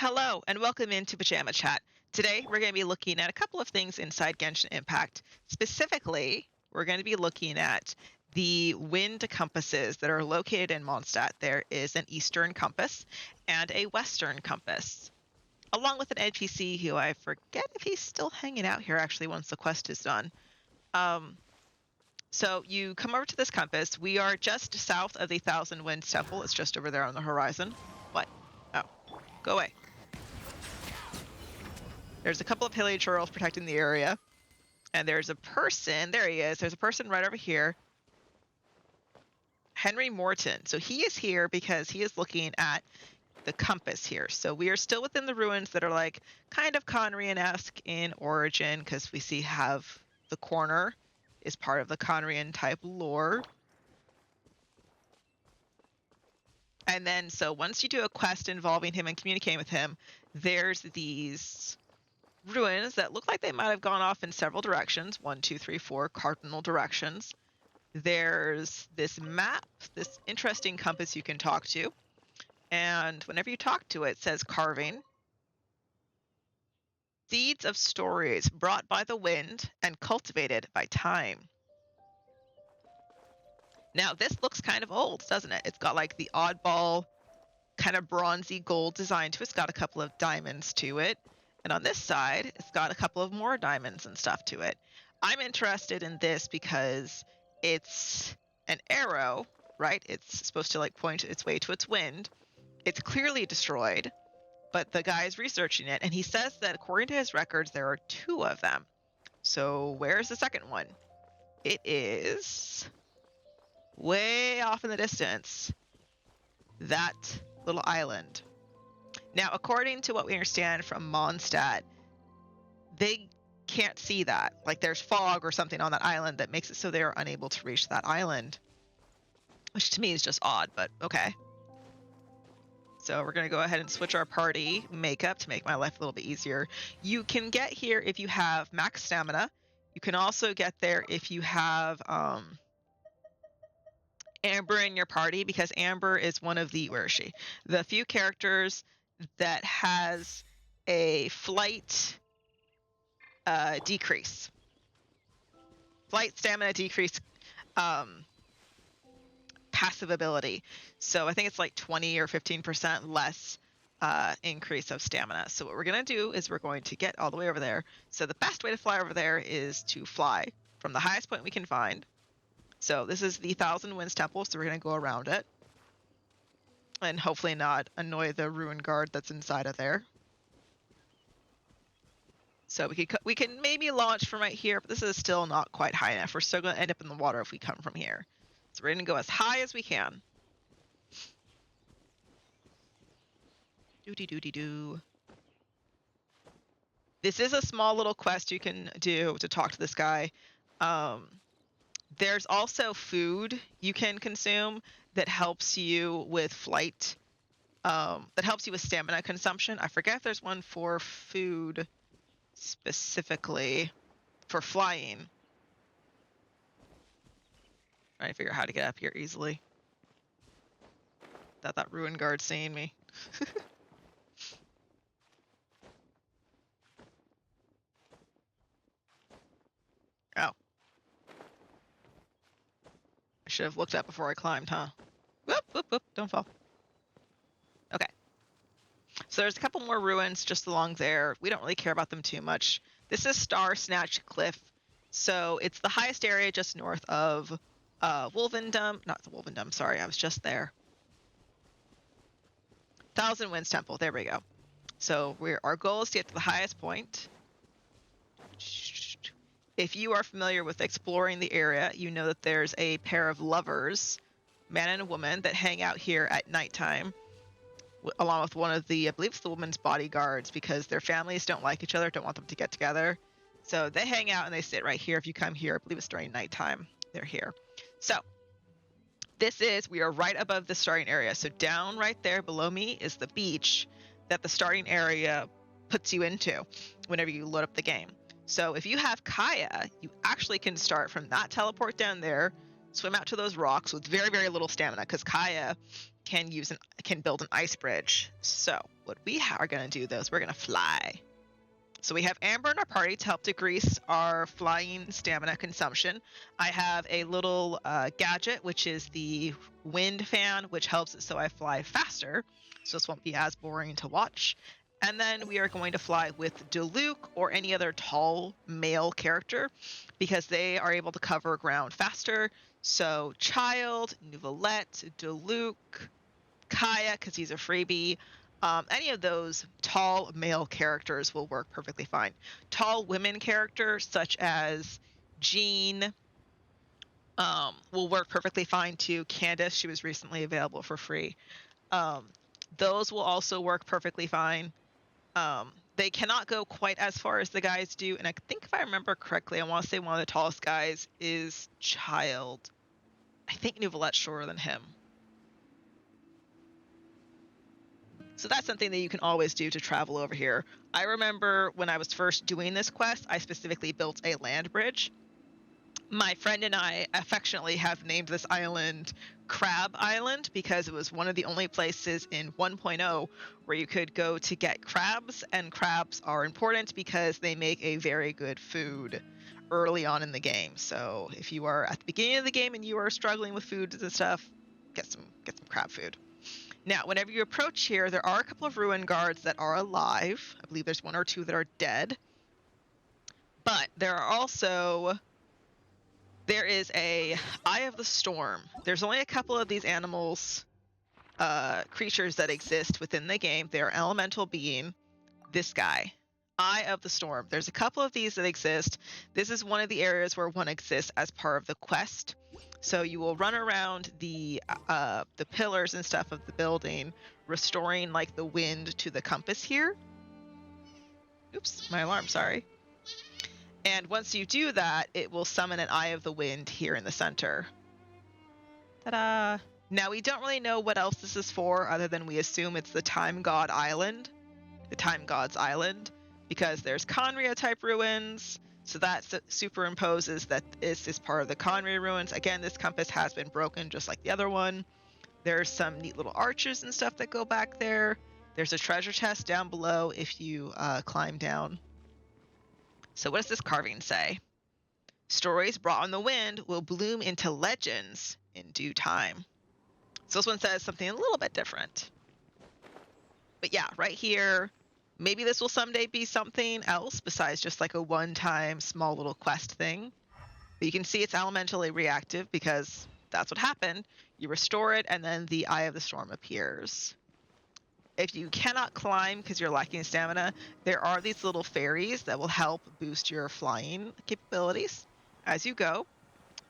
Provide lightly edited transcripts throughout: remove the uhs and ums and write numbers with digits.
Hello, and welcome into Pajama Chat. Today, we're going to be looking at a couple of things inside Genshin Impact. Specifically, we're going to be looking at the wind compasses that are located in Mondstadt. There is an eastern compass and a western compass, along with an NPC who I forget if he's still hanging out here, actually, once the quest is done. So you come over to this compass. We are just south of the Thousand Winds Temple. It's just over there on the horizon. What? Oh, go away. There's a couple of hilly churls protecting the area. And there's a person. There he is. There's a person right over here. Henry Morton. So he is here because he is looking at the compass here. So we are still within the ruins that are like kind of Conrian-esque in origin, because we see have the corner is part of the Conrian type lore. And then so once you do a quest involving him and communicating with him, there's these ruins that look like they might have gone off in several directions. 1, 2, 3, 4 cardinal directions. There's this map, this interesting compass you can talk to. And whenever you talk to it, it says carving. Seeds of stories brought by the wind and cultivated by time. Now, this looks kind of old, doesn't it? It's got like the oddball kind of bronzy gold design to it. It's got a couple of diamonds to it. And on this side, it's got a couple of more diamonds and stuff to it. I'm interested in this because it's an arrow, right? It's supposed to like point its way to its wind. It's clearly destroyed, but the guy is researching it, and he says that according to his records, there are 2 of them. So where's the second one? It is way off in the distance. That little island. Now, according to what we understand from Mondstadt, they can't see that. Like there's fog or something on that island that makes it so they are unable to reach that island. Which to me is just odd, but okay. So we're going to go ahead and switch our party makeup to make my life a little bit easier. You can get here if you have max stamina. You can also get there if you have Amber in your party, because Amber is one of the, where is she? The few characters that has a flight decrease. Flight stamina decrease passive ability. So I think it's like 20 or 15% less increase of stamina. So what we're going to do is we're going to get all the way over there. So the best way to fly over there is to fly from the highest point we can find. So this is the Thousand Winds Temple, so we're going to go around it. And hopefully not annoy the ruin guard that's inside of there. So we can maybe launch from right here, but this is still not quite high enough. We're still going to end up in the water if we come from here. So we're going to go as high as we can. Doody-doody-doo. This is a small little quest you can do to talk to this guy. There's also food you can consume that helps you with flight, that helps you with stamina consumption. I forget if there's one for food specifically for flying. Trying to figure out how to get up here easily. Without that ruin guard seeing me. Oh. I should have looked up before I climbed, huh? Whoop, whoop, whoop, don't fall. Okay. So there's a couple more ruins just along there. We don't really care about them too much. This is Star Snatch Cliff. So it's the highest area just north of Wolvendom. Not the Wolvendom, sorry, I was just there. Thousand Winds Temple, there we go. So our goal is to get to the highest point. If you are familiar with exploring the area, you know that there's a pair of lovers, man and a woman, that hang out here at nighttime, along with one of the, I believe it's the woman's bodyguards, because their families don't like each other, don't want them to get together. So they hang out and they sit right here. If you come here, I believe it's during nighttime, they're here. So we are right above the starting area. So down right there below me is the beach that the starting area puts you into whenever you load up the game. So if you have Kaya, you actually can start from that teleport down there swim out to those rocks with very, very little stamina, because Kaya can build an ice bridge. So what we are going to do, though, is we're going to fly. So we have Amber in our party to help decrease our flying stamina consumption. I have a little gadget, which is the wind fan, which helps it so I fly faster. So this won't be as boring to watch. And then we are going to fly with Diluc or any other tall male character because they are able to cover ground faster. So Child, Nouvelette, Diluc, Kaya, because he's a freebie. Any of those tall male characters will work perfectly fine. Tall women characters such as Jean will work perfectly fine too. Candace, she was recently available for free. Those will also work perfectly fine. They cannot go quite as far as the guys do, and I think if I remember correctly, I want to say one of the tallest guys is Child. I think Nouvelette's shorter than him. So that's something that you can always do to travel over here. I remember when I was first doing this quest, I specifically built a land bridge. My friend and I affectionately have named this island Crab Island because it was one of the only places in 1.0 where you could go to get crabs, and crabs are important because they make a very good food early on in the game. So if you are at the beginning of the game and you are struggling with food and stuff, get some crab food. Now, whenever you approach here, there are a couple of ruin guards that are alive. I believe there's one or two that are dead. But there is a Eye of the Storm. There's only a couple of these animals, creatures that exist within the game. They're elemental being. This guy, Eye of the Storm. There's a couple of these that exist. This is one of the areas where one exists as part of the quest. So you will run around the pillars and stuff of the building, restoring like the wind to the compass here. Oops, my alarm, sorry. And once you do that, it will summon an Eye of the Wind here in the center. Ta-da! Now we don't really know what else this is for other than we assume it's the Time God Island, the Time God's Island, because there's Conria type ruins. So that superimposes that this is part of the Conria ruins. Again, this compass has been broken just like the other one. There's some neat little arches and stuff that go back there. There's a treasure chest down below if you climb down. So what does this carving say? Stories brought on the wind will bloom into legends in due time. So this one says something a little bit different. But yeah, right here, maybe this will someday be something else besides just like a one-time small little quest thing. But you can see it's elementally reactive because that's what happened. You restore it and then the Eye of the Storm appears. If you cannot climb because you're lacking stamina, there are these little fairies that will help boost your flying capabilities as you go.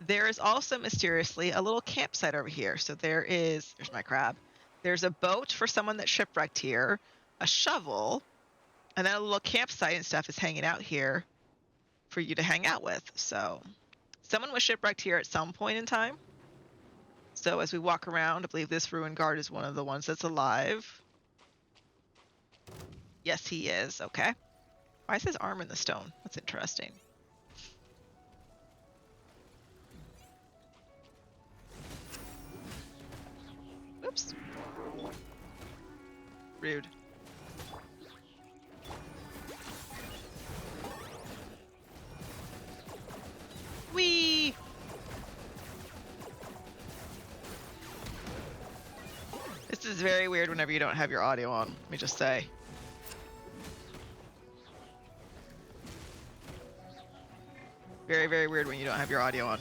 There is also mysteriously a little campsite over here. So there's my crab. There's a boat for someone that's shipwrecked here, a shovel, and then a little campsite and stuff is hanging out here for you to hang out with. So someone was shipwrecked here at some point in time. So as we walk around, I believe this ruin guard is one of the ones that's alive. Yes, he is. Okay. Why is his arm in the stone? That's interesting. Oops. Rude. Whee! This is very weird whenever you don't have your audio on, let me just say. Very, very weird when you don't have your audio on.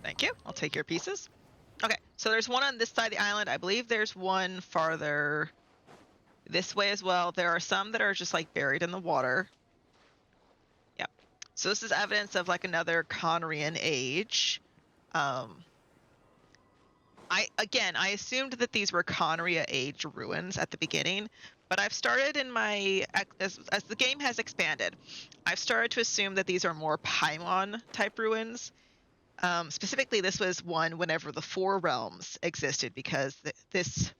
Thank you. I'll take your pieces. Okay, so there's one on this side of the island. I believe there's one farther this way as well. There are some that are just like buried in the water. Yep. So this is evidence of like another Conrian age. I assumed that these were Conria age ruins at the beginning, but I've started in my as the game has expanded, I've started to assume that these are more Paimon type ruins. Specifically, this was one whenever the Four Realms existed, because this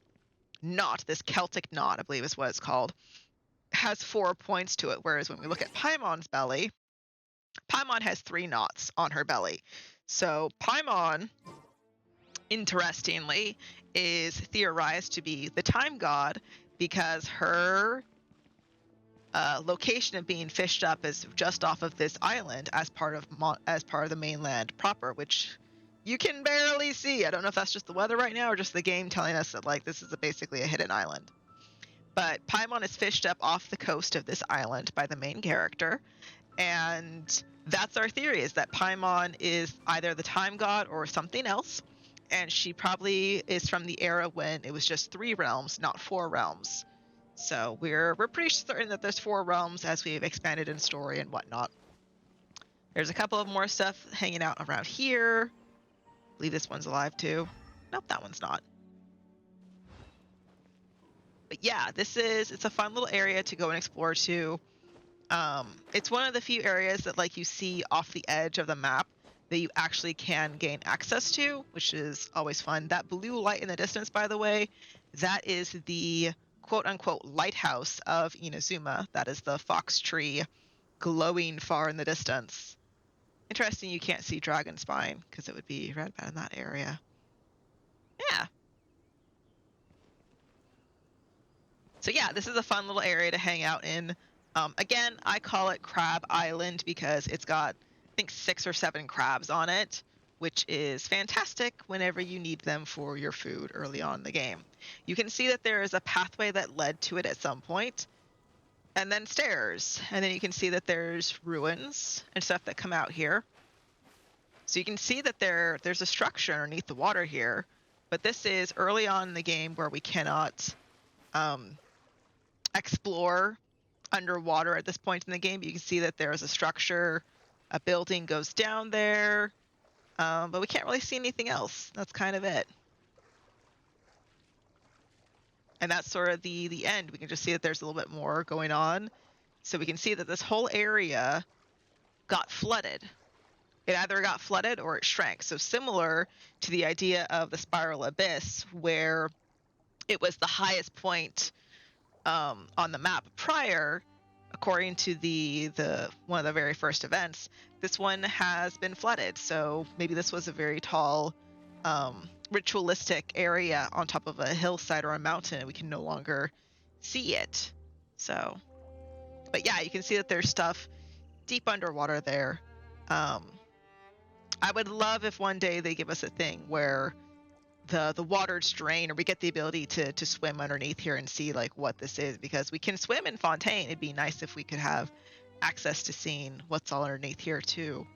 knot, this Celtic knot, I believe is what it's called, has 4 points to it. Whereas when we look at Paimon's belly, Paimon has 3 knots on her belly. So Paimon, interestingly, is theorized to be the time god because her location of being fished up is just off of this island as part of the mainland proper, which you can barely see. I don't know if that's just the weather right now or just the game telling us that like this is basically a hidden island. But Paimon is fished up off the coast of this island by the main character, and that's our theory, is that Paimon is either the time god or something else, and she probably is from the era when it was just 3 realms, not 4 realms. So we're pretty certain that there's 4 realms as we've expanded in story and whatnot. There's a couple of more stuff hanging out around here. I believe this one's alive too. Nope, that one's not. But yeah, it's a fun little area to go and explore too. It's one of the few areas that like you see off the edge of the map that you actually can gain access to, which is always fun. That blue light in the distance, by the way, that is the quote-unquote lighthouse of Inazuma. That is the fox tree glowing far in the distance. Interesting you can't see Dragonspine, because it would be right about in that area. Yeah. So yeah, this is a fun little area to hang out in. Again, I call it Crab Island because it's got, I think, 6 or 7 crabs on it, which is fantastic whenever you need them for your food early on in the game. You can see that there is a pathway that led to it at some point, and then stairs. And then you can see that there's ruins and stuff that come out here. So you can see that there's a structure underneath the water here, but this is early on in the game where we cannot explore underwater at this point in the game. You can see that there's a structure, a building goes down there, but we can't really see anything else. That's kind of it. And that's sort of the end. We can just see that there's a little bit more going on. So we can see that this whole area got flooded. It either got flooded or it shrank. So similar to the idea of the Spiral Abyss, where it was the highest point on the map prior, according to the one of the very first events. This one has been flooded, so maybe this was a very tall ritualistic area on top of a hillside or a mountain, and we can no longer see it. So, but yeah, you can see that there's stuff deep underwater there. I would love if one day they give us a thing where the waters drain, or we get the ability to swim underneath here and see like what this is, because we can swim in Fontaine. It'd be nice if we could have access to seeing what's all underneath here too.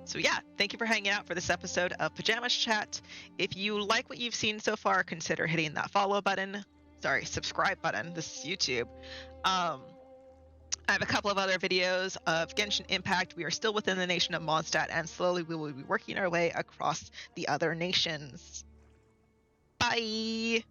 So yeah, thank you for hanging out for this episode of Pajamas Chat. If you like what you've seen so far, consider hitting that subscribe button. This is YouTube. I have a couple of other videos of Genshin Impact. We are still within the nation of Mondstadt, and slowly we will be working our way across the other nations. Bye!